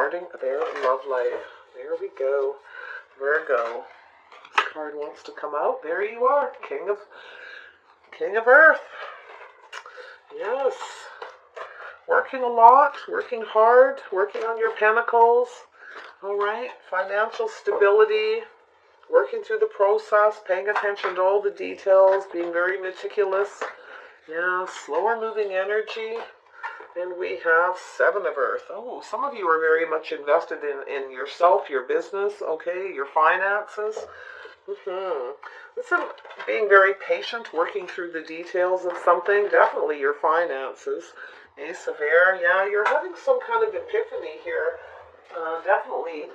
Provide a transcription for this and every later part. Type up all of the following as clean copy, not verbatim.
starting their love life. There we go. Virgo. This card wants to come out. There you are. King of Earth. Yes. Working a lot, working hard, working on your pentacles. All right. Financial stability. Working through the process, paying attention to all the details, being very meticulous. Yeah, slower moving energy. And we have Seven of Earth. Oh, some of you are very much invested in yourself, your business, okay, your finances. Listen, being very patient, working through the details of something, definitely your finances. Ace of Air, yeah, you're having some kind of epiphany here. Definitely,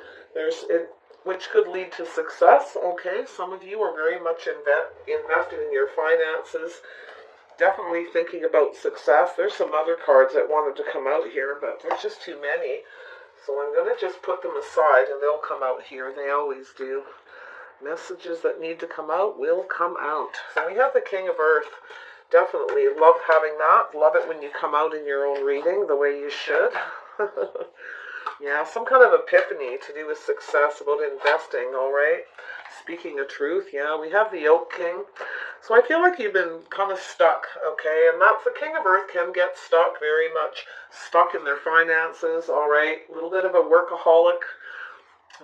which could lead to success, okay? Some of you are very much invested in your finances. Definitely thinking about success. There's some other cards that wanted to come out here, but there's just too many. So I'm going to just put them aside and they'll come out here. They always do. Messages that need to come out will come out. So we have the King of Earth. Definitely love having that. Love it when you come out in your own reading the way you should. Yeah, some kind of epiphany to do with success, about investing, all right? Speaking of truth, yeah, we have the Oak King. So I feel like you've been kind of stuck, okay? And that's the King of Earth can get stuck, very much stuck in their finances, all right? A little bit of a workaholic,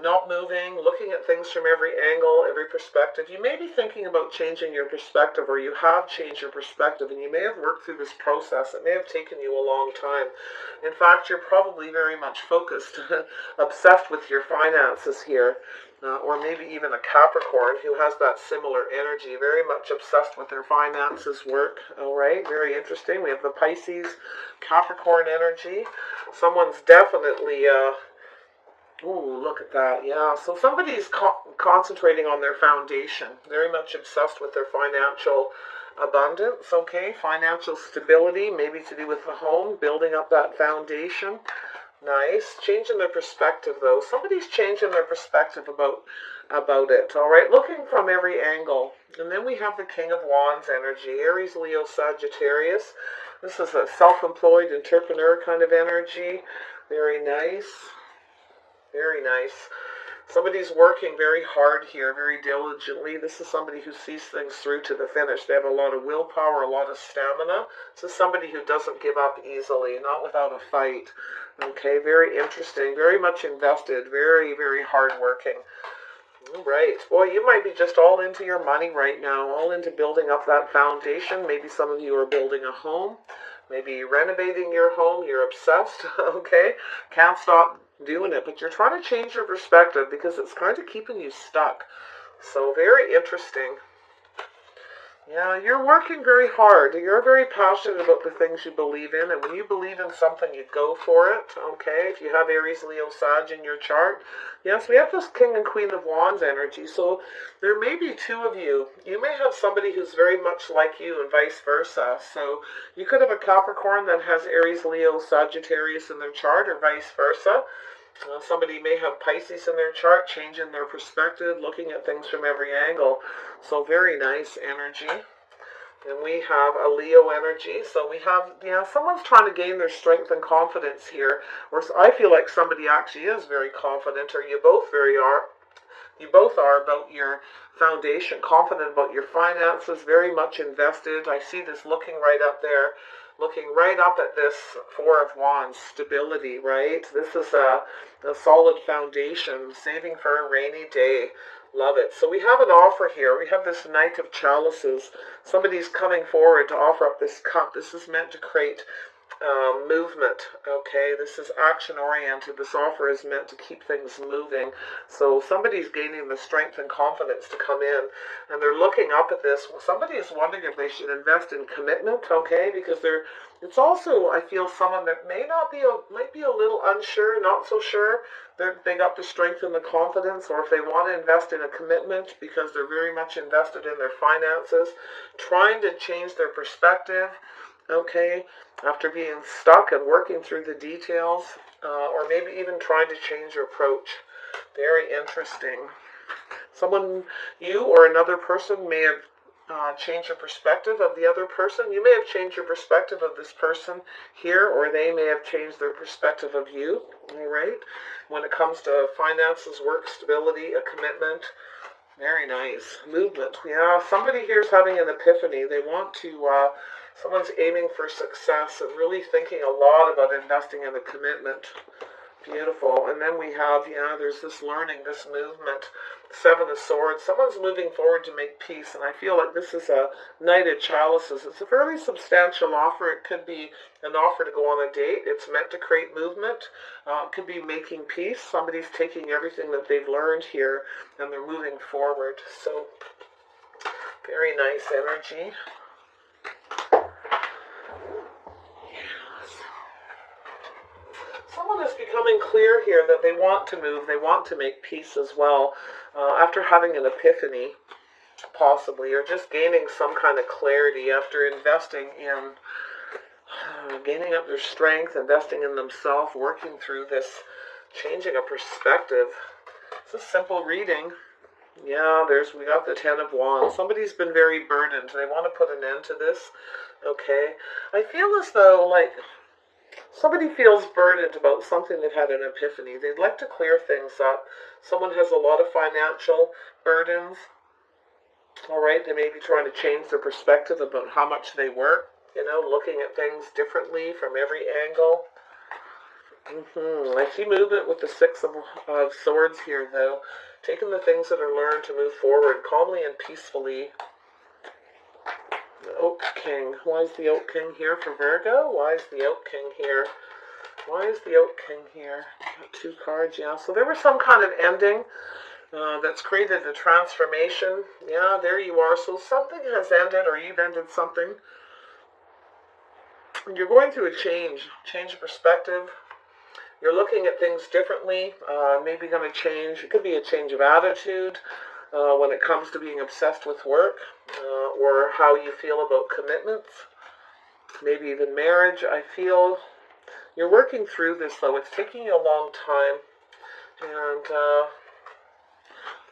not moving, looking at things from every angle, every perspective. You may be thinking about changing your perspective, or you have changed your perspective, and you may have worked through this process. It may have taken you a long time. In fact, you're probably very much focused, obsessed with your finances here, or maybe even a Capricorn who has that similar energy, very much obsessed with their finances, work, all right? Very interesting. We have the Pisces, Capricorn energy. Someone's definitely... Ooh, look at that. Yeah, so somebody's concentrating on their foundation, very much obsessed with their financial abundance, okay? Financial stability, maybe to do with the home, building up that foundation. Nice. Changing their perspective, though. Somebody's changing their perspective about it, all right? Looking from every angle. And then we have the King of Wands energy, Aries, Leo, Sagittarius. This is a self-employed entrepreneur kind of energy. Very nice. Very nice. Somebody's working very hard here, very diligently. This is somebody who sees things through to the finish. They have a lot of willpower, a lot of stamina. This is somebody who doesn't give up easily, not without a fight. Okay, very interesting, very much invested, very, very hardworking. All right. Boy, you might be just all into your money right now, all into building up that foundation. Maybe some of you are building a home. Maybe renovating your home. You're obsessed, okay? Can't stop doing it, but you're trying to change your perspective because it's kind of keeping you stuck. So very interesting. Yeah, you're working very hard. You're very passionate about the things you believe in, and when you believe in something, you go for it, okay? If you have Aries, Leo, Sag in your chart. Yes, we have this King and Queen of Wands energy, so there may be two of you. You may have somebody who's very much like you and vice versa. So you could have a Capricorn that has Aries, Leo, Sagittarius in their chart, or vice versa. Somebody may have Pisces in their chart, changing their perspective, looking at things from every angle. So very nice energy. And we have a Leo energy. So we have, someone's trying to gain their strength and confidence here. Or I feel like somebody actually is very confident, or you both are about your foundation, confident about your finances, very much invested. I see this looking right up there. Looking right up at this Four of Wands, stability, right? This is a solid foundation, saving for a rainy day. Love it. So we have an offer here. We have this Knight of Chalices. Somebody's coming forward to offer up this cup. This is meant to create movement, okay? This is action-oriented. This offer is meant to keep things moving. So somebody's gaining the strength and confidence to come in, and they're looking up at this. Somebody is wondering if they should invest in commitment, okay? Because it's also, I feel, someone that might be a little unsure, not so sure. They got the strength and the confidence, or if they want to invest in a commitment because they're very much invested in their finances, trying to change their perspective, okay, after being stuck and working through the details, or maybe even trying to change your approach. Very interesting. Someone, you or another person, may have change your perspective of the other person. You may have changed your perspective of this person here, or they may have changed their perspective of you, all right? When it comes to finances, work, stability, a commitment, very nice. Movement, yeah, somebody here is having an epiphany. They want to, someone's aiming for success and really thinking a lot about investing in a commitment. Beautiful. And then we have, yeah, there's this learning, this movement. Seven of Swords. Someone's moving forward to make peace, and I feel like this is a Knight of Chalices. It's a fairly substantial offer. It could be an offer to go on a date. It's meant to create movement. It could be making peace. Somebody's taking everything that they've learned here, and they're moving forward. So, very nice energy. Someone is becoming clear here that they want to move, they want to make peace as well, after having an epiphany, possibly, or just gaining some kind of clarity after investing in, gaining up their strength, investing in themselves, working through this, changing a perspective. It's a simple reading. Yeah, we got the Ten of Wands. Somebody's been very burdened. They want to put an end to this. Okay. I feel as though, like, somebody feels burdened about something. They've had an epiphany. They'd like to clear things up. Someone has a lot of financial burdens. All right, they may be trying to change their perspective about how much they work. You know, looking at things differently from every angle. I see movement with the Six of Swords here, though. Taking the things that are learned to move forward calmly and peacefully. The Oak King. Why is the Oak King here for Virgo? Why is the Oak King here? Why is the Oak King here? Got two cards, yeah. So there was some kind of ending that's created a transformation. Yeah, there you are. So something has ended, or you've ended something. You're going through a change of perspective. You're looking at things differently. Maybe going to change. It could be a change of attitude. When it comes to being obsessed with work, or how you feel about commitments, maybe even marriage. I feel you're working through this, though. It's taking you a long time, and I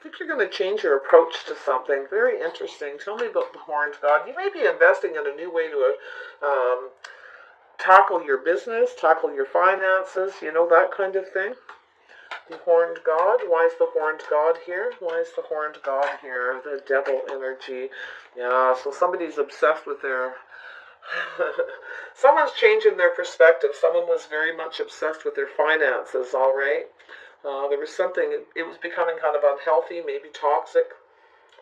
think you're going to change your approach to something. Very interesting. Tell me about the Horned God. You may be investing in a new way to tackle your business, tackle your finances, you know, that kind of thing. The Horned God. Why is the Horned God here? Why is the Horned God here? The Devil energy. Yeah, so somebody's obsessed with their... Someone's changing their perspective. Someone was very much obsessed with their finances, all right? There was something... It was becoming kind of unhealthy, maybe toxic.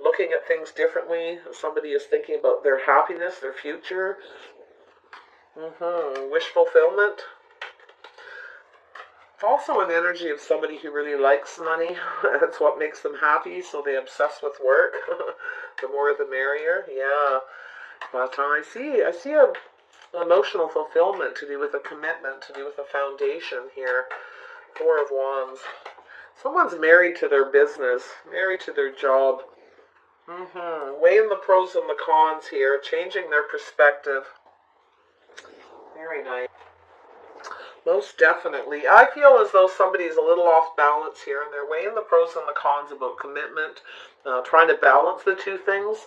Looking at things differently. Somebody is thinking about their happiness, their future. Wish fulfillment. Also an energy of somebody who really likes money. That's what makes them happy, so they obsess with work. The more the merrier, yeah. But I see a emotional fulfillment to do with a commitment, to do with a foundation here. Four of Wands. Someone's married to their business, married to their job. Weighing the pros and the cons here, changing their perspective. Very nice. Most definitely. I feel as though somebody's a little off balance here, and they're weighing the pros and the cons about commitment, trying to balance the two things.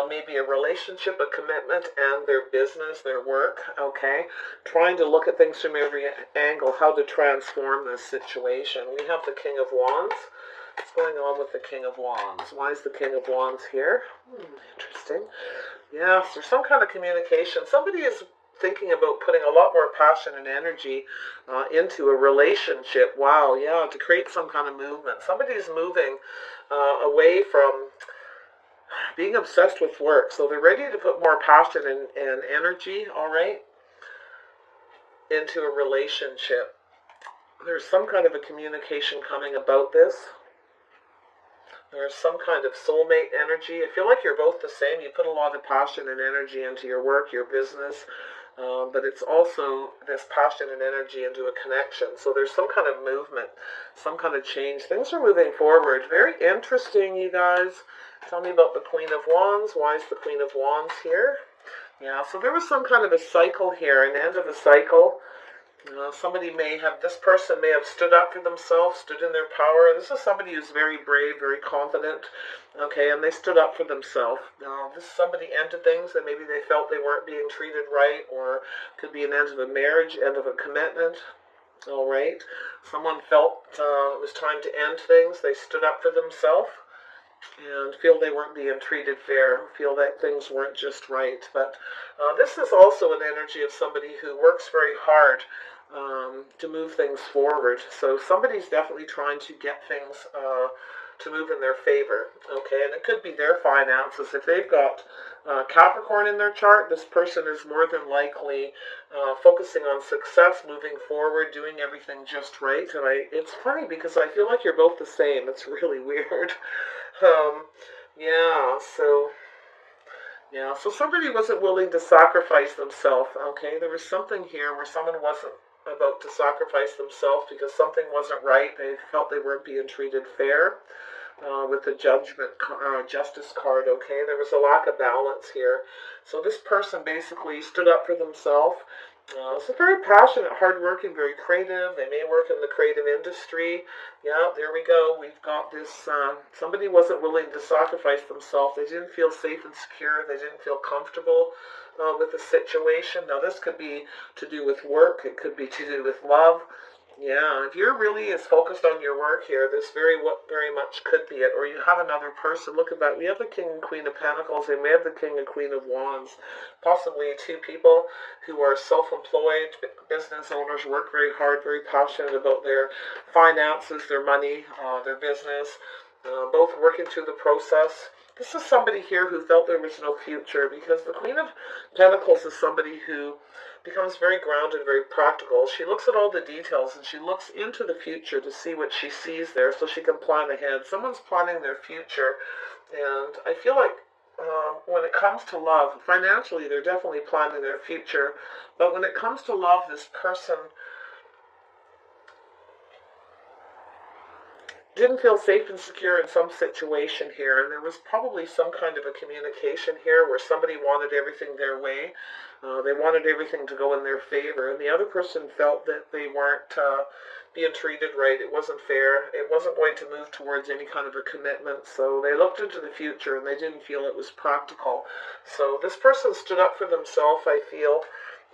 Maybe a relationship, a commitment, and their business, their work, okay? Trying to look at things from every angle, how to transform this situation. We have the King of Wands. What's going on with the King of Wands? Why is the King of Wands here? Interesting. Yes, there's some kind of communication. Somebody is thinking about putting a lot more passion and energy into a relationship. Wow, yeah, to create some kind of movement. Somebody's moving away from being obsessed with work. So they're ready to put more passion and energy, all right, into a relationship. There's some kind of a communication coming about this. There's some kind of soulmate energy. I feel like you're both the same. You put a lot of passion and energy into your work, your business, but it's also this passion and energy into a connection. So there's some kind of movement, some kind of change. Things are moving forward. Very interesting, you guys. Tell me about the Queen of Wands. Why is the Queen of Wands here? Yeah, so there was some kind of a cycle here, an end of a cycle. This person may have stood up for themselves, stood in their power. This is somebody who's very brave, very confident, okay, and they stood up for themselves. This is somebody ended things that maybe they felt they weren't being treated right, or could be an end of a marriage, end of a commitment, all right. Someone felt it was time to end things. They stood up for themselves and feel they weren't being treated fair, feel that things weren't just right. But this is also an energy of somebody who works very hard to move things forward. So somebody's definitely trying to get things to move in their favor, okay? And it could be their finances. If they've got Capricorn in their chart, this person is more than likely focusing on success, moving forward, doing everything just right. And it's funny because I feel like you're both the same. It's really weird. Um, yeah, so somebody wasn't willing to sacrifice themselves, okay? There was something here where someone wasn't about to sacrifice themselves because something wasn't right. They felt they weren't being treated fair with the justice card, okay? There was a lack of balance here. So this person basically stood up for themselves. So very passionate, hardworking, very creative. They may work in the creative industry. Yeah, there we go. We've got this. Somebody wasn't willing to sacrifice themselves. They didn't feel safe and secure. They didn't feel comfortable with the situation. Now, this could be to do with work. It could be to do with love. Yeah, if you're really as focused on your work here, this very much could be it. Or you have another person. Look at that. We have the King and Queen of Pentacles. They may have the King and Queen of Wands. Possibly two people who are self-employed, business owners, work very hard, very passionate about their finances, their money, their business, both working through the process. This is somebody here who felt there was no future, because the Queen of Pentacles is somebody who becomes very grounded, very practical. She looks at all the details and she looks into the future to see what she sees there so she can plan ahead. Someone's planning their future, and I feel like when it comes to love, financially they're definitely planning their future, but when it comes to love, this person didn't feel safe and secure in some situation here, and there was probably some kind of a communication here where somebody wanted everything their way. They wanted everything to go in their favor, and the other person felt that they weren't being treated right. It wasn't fair. It wasn't going to move towards any kind of a commitment, so they looked into the future and they didn't feel it was practical. So this person stood up for themselves, I feel,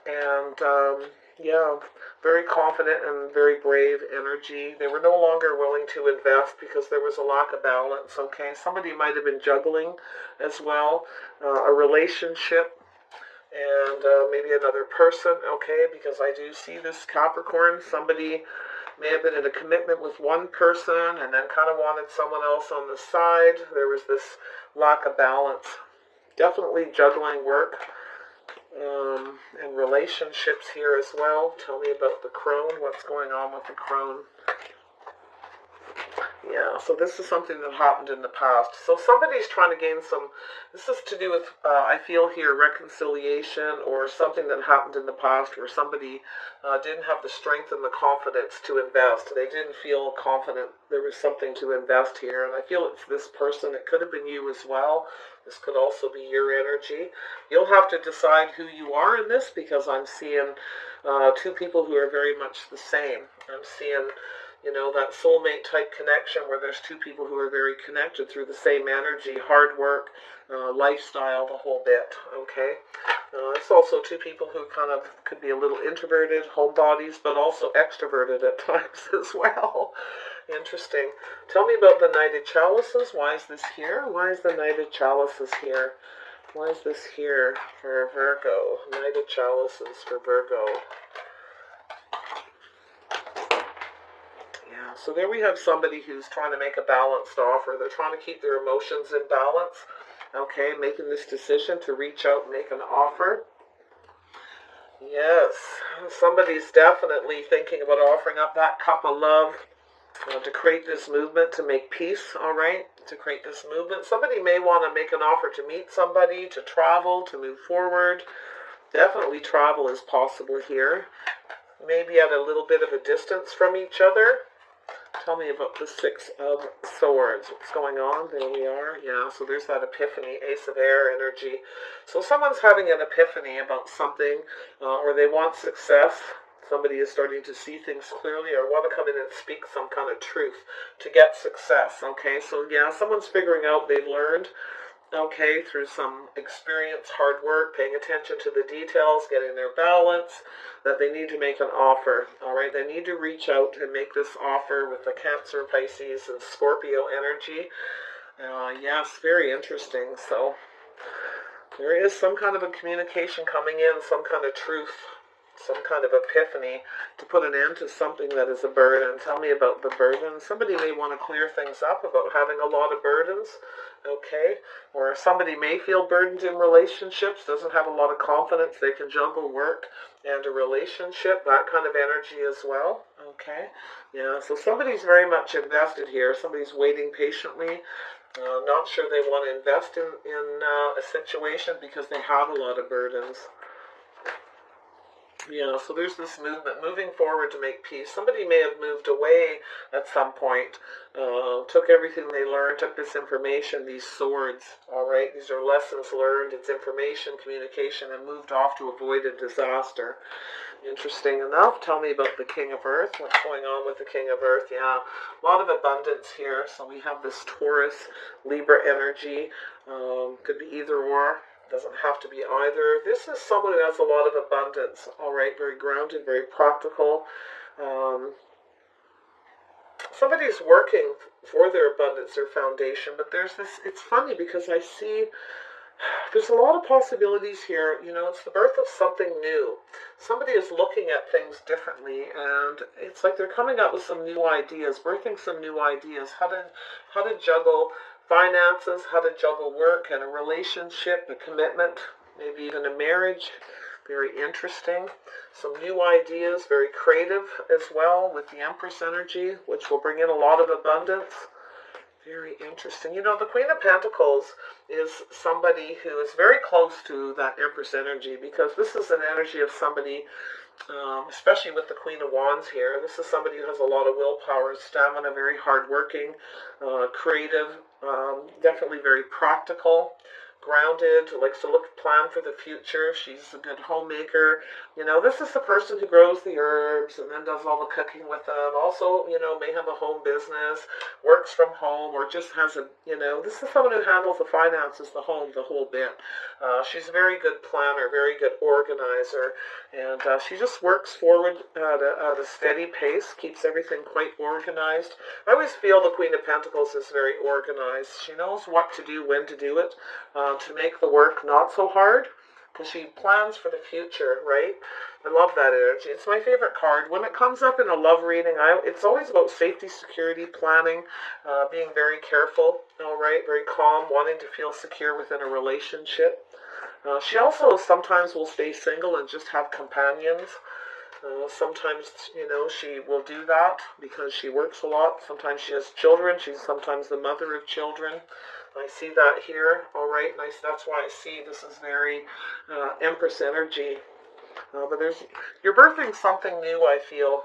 and yeah, very confident and very brave energy. They were no longer willing to invest because there was a lack of balance, okay? Somebody might have been juggling as well, a relationship, and maybe another person, okay? Because I do see this Capricorn. Somebody may have been in a commitment with one person and then kind of wanted someone else on the side. There was this lack of balance. Definitely juggling work and relationships here as well. Tell me about the crone. What's going on with the crone? Yeah, so this is something that happened in the past. So somebody's trying to gain some, this is to do with, I feel here, reconciliation, or something that happened in the past where somebody didn't have the strength and the confidence to invest. They didn't feel confident there was something to invest here. And I feel it's this person. It could have been you as well. This could also be your energy. You'll have to decide who you are in this, because I'm seeing two people who are very much the same. I'm seeing, you know, that soulmate type connection where there's two people who are very connected through the same energy, hard work, lifestyle, the whole bit, okay? It's also two people who kind of could be a little introverted, homebodies, but also extroverted at times as well. Interesting. Tell me about the Knight of Chalices. Why is this here? Why is the Knight of Chalices here? Why is this here for Virgo? Knight of Chalices for Virgo. Yeah, so there we have somebody who's trying to make a balanced offer. They're trying to keep their emotions in balance. Okay, making this decision to reach out and make an offer. Yes, somebody's definitely thinking about offering up that cup of love to create this movement, to make peace, all right? To create this movement. Somebody may want to make an offer to meet somebody, to travel, to move forward. Definitely travel is possible here. Maybe at a little bit of a distance from each other. Tell me about the Six of Swords. What's going on? There we are. Yeah, so there's that epiphany, Ace of Air energy. So someone's having an epiphany about something, or they want success. Somebody is starting to see things clearly or want to come in and speak some kind of truth to get success, okay? So yeah, someone's figuring out they've learned, okay, through some experience, hard work, paying attention to the details, getting their balance, that they need to make an offer, all right? They need to reach out and make this offer with the Cancer, Pisces, and Scorpio energy. Yes, very interesting. So there is some kind of a communication coming in, some kind of truth, some kind of epiphany to put an end to something that is a burden. Tell me about the burden. Somebody may want to clear things up about having a lot of burdens, okay? Or somebody may feel burdened in relationships, doesn't have a lot of confidence they can juggle work and a relationship, that kind of energy as well, okay? Yeah, so somebody's very much invested here. Somebody's waiting patiently. Not sure they want to invest in a situation because they have a lot of burdens. Yeah, so there's this movement, moving forward to make peace. Somebody may have moved away at some point, took everything they learned, took this information, these swords, all right? These are lessons learned, it's information, communication, and moved off to avoid a disaster. Interesting enough. Tell me about the King of Earth. What's going on with the King of Earth? Yeah, a lot of abundance here. So we have this Taurus, Libra energy. Could be either or. Doesn't have to be either. This is someone who has a lot of abundance. All right, very grounded, very practical. Somebody's working for their abundance, their foundation. But there's this, it's funny because I see there's a lot of possibilities here. You know, it's the birth of something new. Somebody is looking at things differently, and it's like they're coming up with some new ideas, birthing some new ideas, how to juggle finances, how to juggle work and a relationship, a commitment, maybe even a marriage. Very interesting. Some new ideas, very creative as well with the Empress energy, which will bring in a lot of abundance. Very interesting. You know, the Queen of Pentacles is somebody who is very close to that Empress energy, because this is an energy of somebody, especially with the Queen of Wands here. This is somebody who has a lot of willpower, stamina, very hardworking, creative, definitely very practical, grounded, likes to plan for the future. She's a good homemaker. You know, this is the person who grows the herbs and then does all the cooking with them. Also, you know, may have a home business, works from home, or just has a, you know, this is someone who handles the finances, the home, the whole bit. She's a very good planner, very good organizer, and she just works forward at a steady pace, keeps everything quite organized. I always feel the Queen of Pentacles is very organized. She knows what to do, when to do it, to make the work not so hard, because she plans for the future, right? I love that energy. It's my favorite card. When it comes up in a love reading, it's always about safety, security, planning, being very careful, all right, very calm, wanting to feel secure within a relationship. She also sometimes will stay single and just have companions. Sometimes, you know, she will do that because she works a lot. Sometimes she has children. She's sometimes the mother of children. I see that here. All right, nice. That's why I see this is very Empress energy. But you're birthing something new, I feel.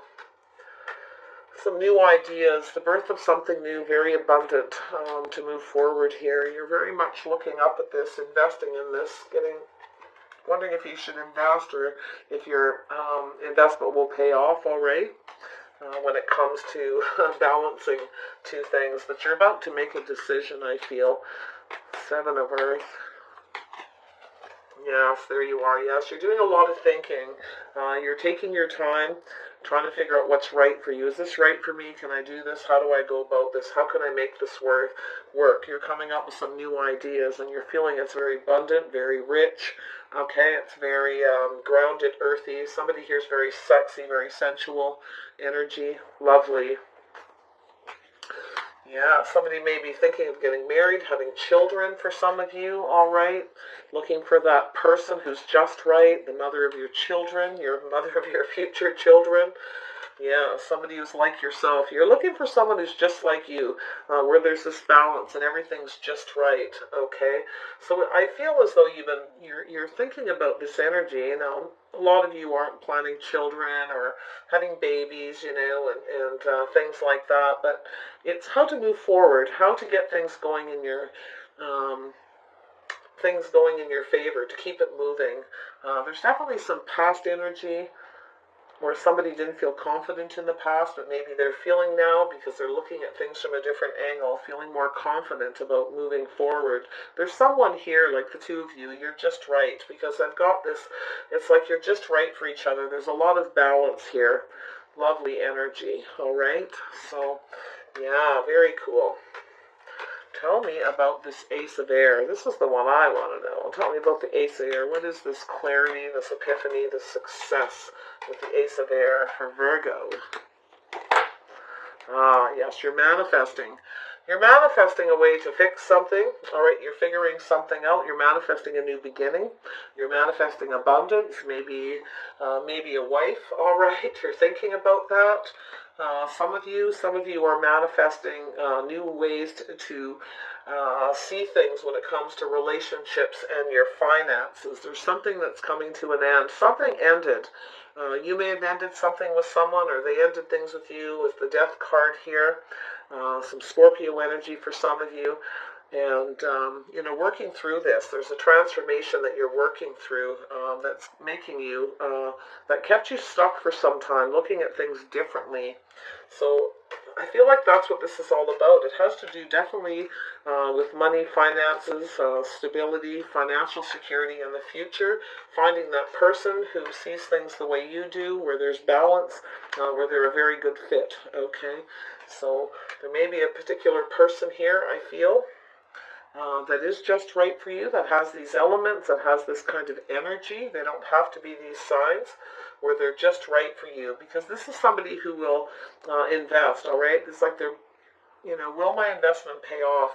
Some new ideas, the birth of something new, very abundant to move forward here. You're very much looking up at this, investing in this, wondering if you should invest or if your investment will pay off, all right, when it comes to balancing two things. But you're about to make a decision, I feel. Seven of Earth. Yes, there you are. Yes, you're doing a lot of thinking. You're taking your time, trying to figure out what's right for you. Is this right for me? Can I do this? How do I go about this? How can I make this work? You're coming up with some new ideas, and you're feeling it's very abundant, very rich. Okay, it's very grounded, earthy. Somebody here is very sexy, very sensual energy. Lovely. Yeah, somebody may be thinking of getting married, having children for some of you, all right? Looking for that person who's just right, the mother of your children, your mother of your future children. Yeah, somebody who's like yourself. You're looking for someone who's just like you, where there's this balance and everything's just right, okay? So I feel as though you're thinking about this energy. You know, a lot of you aren't planning children or having babies, you know, and things like that. But it's how to move forward, how to get things going in your favor, to keep it moving. There's definitely some past energy. or somebody didn't feel confident in the past, but maybe they're feeling now because they're looking at things from a different angle, feeling more confident about moving forward. There's someone here, like the two of you, you're just right, because I've got this, it's like you're just right for each other. There's a lot of balance here. Lovely energy, all right? So, yeah, very cool. Tell me about this Ace of Air. This is the one I want to know. Tell me about the Ace of Air. What is this clarity, this epiphany, this success with the Ace of Air for Virgo? Ah, yes, you're manifesting. You're manifesting a way to fix something. All right, you're figuring something out. You're manifesting a new beginning. You're manifesting abundance. Maybe a wife. All right, you're thinking about that. Some of you are manifesting new ways to see things when it comes to relationships and your finances. There's something that's coming to an end. Something ended. You may have ended something with someone, or they ended things with you, with the Death card here. Some Scorpio energy for some of you. And, working through this, there's a transformation that you're working through that's making you, that kept you stuck for some time, looking at things differently. So I feel like that's what this is all about. It has to do definitely with money, finances, stability, financial security in the future, finding that person who sees things the way you do, where there's balance, where they're a very good fit, okay? So there may be a particular person here, I feel, that is just right for you, that has these elements, that has this kind of energy. They don't have to be these signs, where they're just right for you, because this is somebody who will invest, all right? It's like they're, will my investment pay off?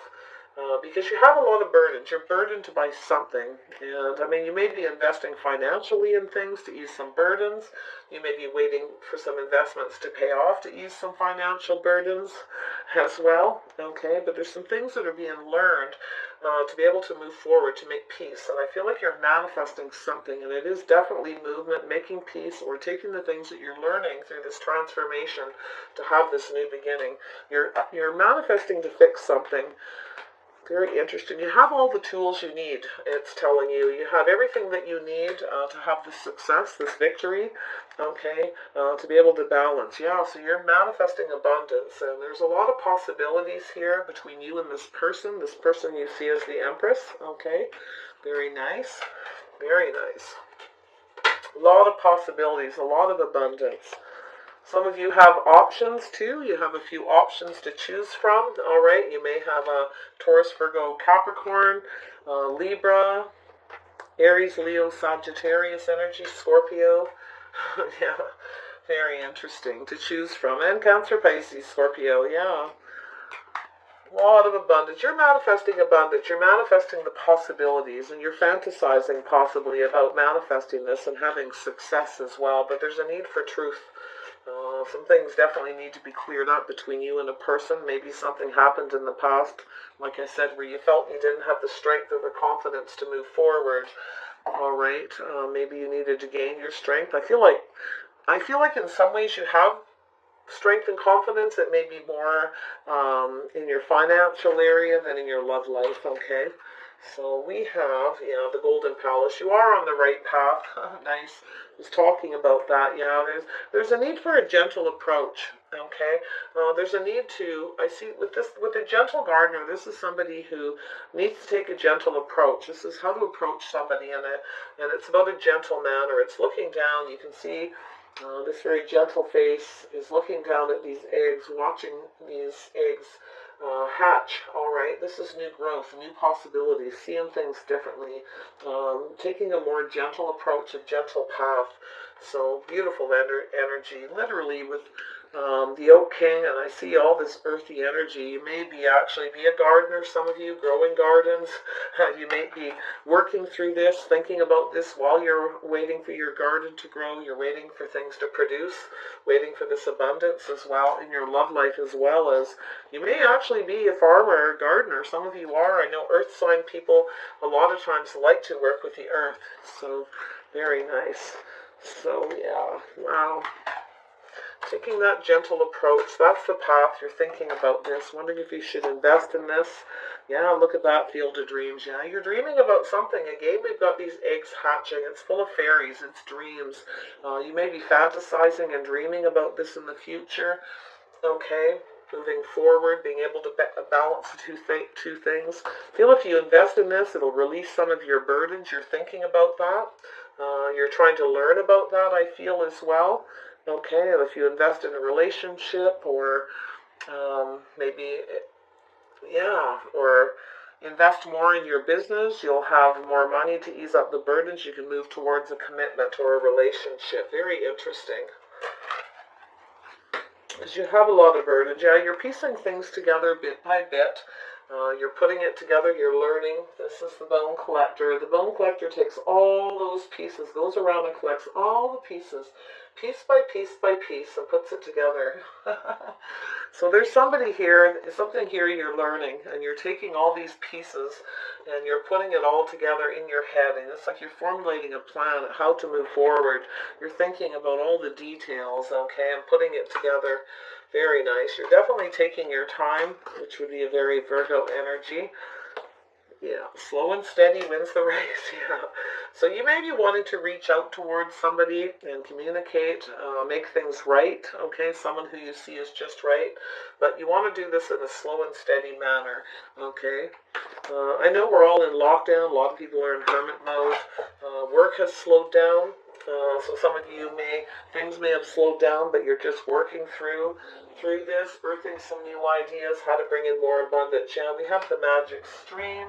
Because you have a lot of burdens. You're burdened to buy something. And, you may be investing financially in things to ease some burdens. You may be waiting for some investments to pay off to ease some financial burdens as well. Okay, but there's some things that are being learned to be able to move forward, to make peace. And I feel like you're manifesting something, and it is definitely movement, making peace, or taking the things that you're learning through this transformation to have this new beginning. You're manifesting to fix something. Very interesting. You have all the tools you need, it's telling you. You have everything that you need to have this success, this victory, okay, to be able to balance. Yeah, so you're manifesting abundance, and there's a lot of possibilities here between you and this person you see as the Empress, okay. Very nice, very nice. A lot of possibilities, a lot of abundance. Some of you have options too. You have a few options to choose from. All right, you may have a Taurus, Virgo, Capricorn, Libra, Aries, Leo, Sagittarius energy, Scorpio. Yeah, very interesting to choose from. And Cancer, Pisces, Scorpio, yeah. A lot of abundance. You're manifesting abundance. You're manifesting the possibilities, and you're fantasizing possibly about manifesting this and having success as well. But there's a need for truth. Some things definitely need to be cleared up between you and a person. Maybe something happened in the past, like I said, where you felt you didn't have the strength or the confidence to move forward. All right, maybe you needed to gain your strength. I feel like in some ways you have strength and confidence. It may be more in your financial area than in your love life, okay? So we have, the Golden Palace. You are on the right path. Nice. I was talking about that. There's a need for a gentle approach. Okay. There's a need to. I see with a gentle gardener. This is somebody who needs to take a gentle approach. This is how to approach somebody, and it's about a gentle manner. It's looking down. You can see. This very gentle face is looking down at these eggs, watching these eggs hatch. All right, this is new growth, new possibilities, seeing things differently, taking a more gentle approach, a gentle path. So beautiful energy, literally with the Oak King, and I see all this earthy energy. You may actually be a gardener, some of you, growing gardens. You may be working through this, thinking about this while you're waiting for your garden to grow. You're waiting for things to produce, waiting for this abundance as well in your love life, as well as you may actually be a farmer or a gardener. Some of you are. I know earth sign people a lot of times like to work with the earth. So very nice. So yeah, wow. Taking that gentle approach, that's the path. You're thinking about this, wondering if you should invest in this. Yeah, look at that field of dreams. Yeah, you're dreaming about something. Again, we've got these eggs hatching. It's full of fairies. It's dreams. You may be fantasizing and dreaming about this in the future. Okay, moving forward, being able to balance the two things. Feel if you invest in this, it'll release some of your burdens. You're thinking about that. You're trying to learn about that, I feel, as well. Okay, and if you invest in a relationship or maybe, yeah, or invest more in your business, you'll have more money to ease up the burdens. You can move towards a commitment or a relationship. Very interesting. Because you have a lot of burdens. Yeah, you're piecing things together bit by bit. You're putting it together, you're learning. This is the bone collector. The bone collector takes all those pieces, goes around and collects all the pieces, piece by piece by piece, and puts it together. So there's somebody here, something here you're learning, and you're taking all these pieces, and you're putting it all together in your head, and it's like you're formulating a plan of how to move forward. You're thinking about all the details, okay, and putting it together. Very nice. You're definitely taking your time, which would be a very Virgo energy. Yeah, slow and steady wins the race. Yeah. So you may be wanting to reach out towards somebody and communicate, make things right. Okay, someone who you see is just right, but you want to do this in a slow and steady manner. Okay. I know we're all in lockdown. A lot of people are in hermit mode. Work has slowed down. So some of you things may have slowed down, but you're just working through this, birthing some new ideas, how to bring in more abundance. Yeah, we have the magic stream.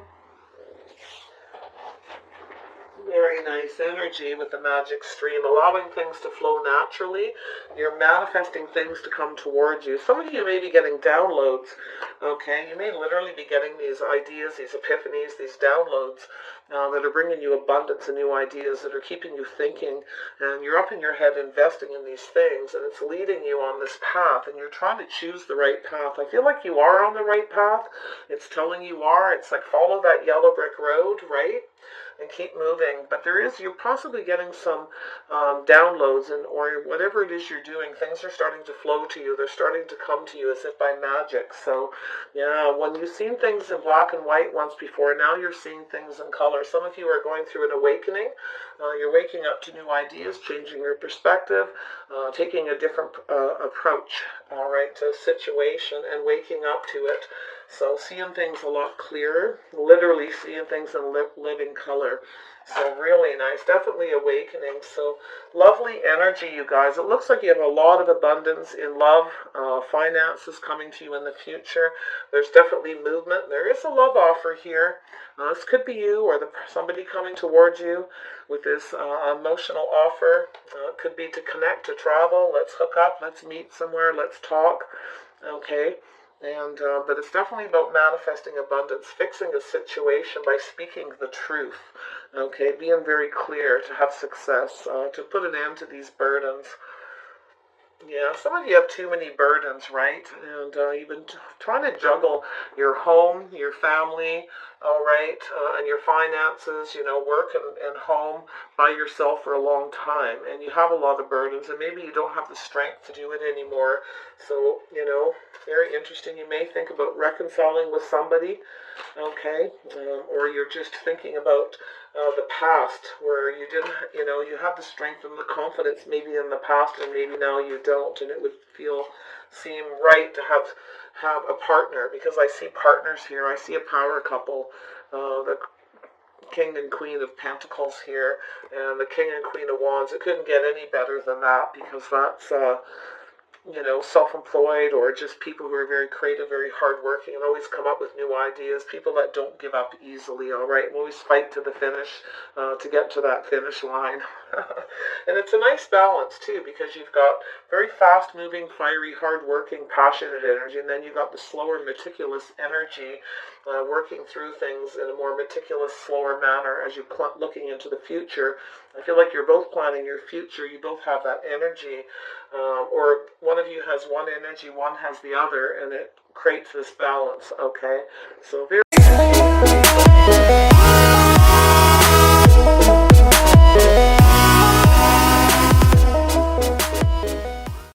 Very nice energy with the magic stream, allowing things to flow naturally. You're manifesting things to come towards you. Some of you may be getting downloads, okay? You may literally be getting these ideas, these epiphanies, these downloads that are bringing you abundance and new ideas, that are keeping you thinking, and you're up in your head investing in these things, and it's leading you on this path, and you're trying to choose the right path. I feel like you are on the right path. It's telling you are. It's like follow that yellow brick road, right? And keep moving. But you're possibly getting some downloads, or whatever it is you're doing, things are starting to flow to you. They're starting to come to you as if by magic. So, yeah, when you've seen things in black and white once before, now you're seeing things in color. Some of you are going through an awakening. You're waking up to new ideas, changing your perspective, taking a different approach, all right, to a situation, and waking up to it. So seeing things a lot clearer, literally seeing things in living color. So really nice, definitely awakening. So lovely energy, you guys. It looks like you have a lot of abundance in love, finances coming to you in the future. There's definitely movement. There is a love offer here. This could be you or somebody coming towards you with this emotional offer. It could be to connect, to travel. Let's hook up. Let's meet somewhere. Let's talk. Okay. And but it's definitely about manifesting abundance, fixing a situation by speaking the truth. Okay, being very clear to have success, to put an end to these burdens. Yeah, some of you have too many burdens, right? And you've been trying to juggle your home, your family, all right, and your finances, work and home by yourself for a long time. And you have a lot of burdens, and maybe you don't have the strength to do it anymore. So, very interesting. You may think about reconciling with somebody, okay, or you're just thinking about the past where you didn't, you have the strength and the confidence maybe in the past, and maybe now you don't, and it would seem right to have a partner, because I see partners here. I see a power couple, the King and Queen of Pentacles here, and the King and Queen of Wands. It couldn't get any better than that, because that's self-employed, or just people who are very creative, very hardworking, and always come up with new ideas. People that don't give up easily, all right, and always fight to the finish, to get to that finish line. And it's a nice balance, too, because you've got very fast-moving, fiery, hardworking, passionate energy, and then you've got the slower, meticulous energy, working through things in a more meticulous, slower manner as you're looking into the future. I feel like you're both planning your future. You both have that energy, or one of you has one energy, one has the other, and it creates this balance, okay? So very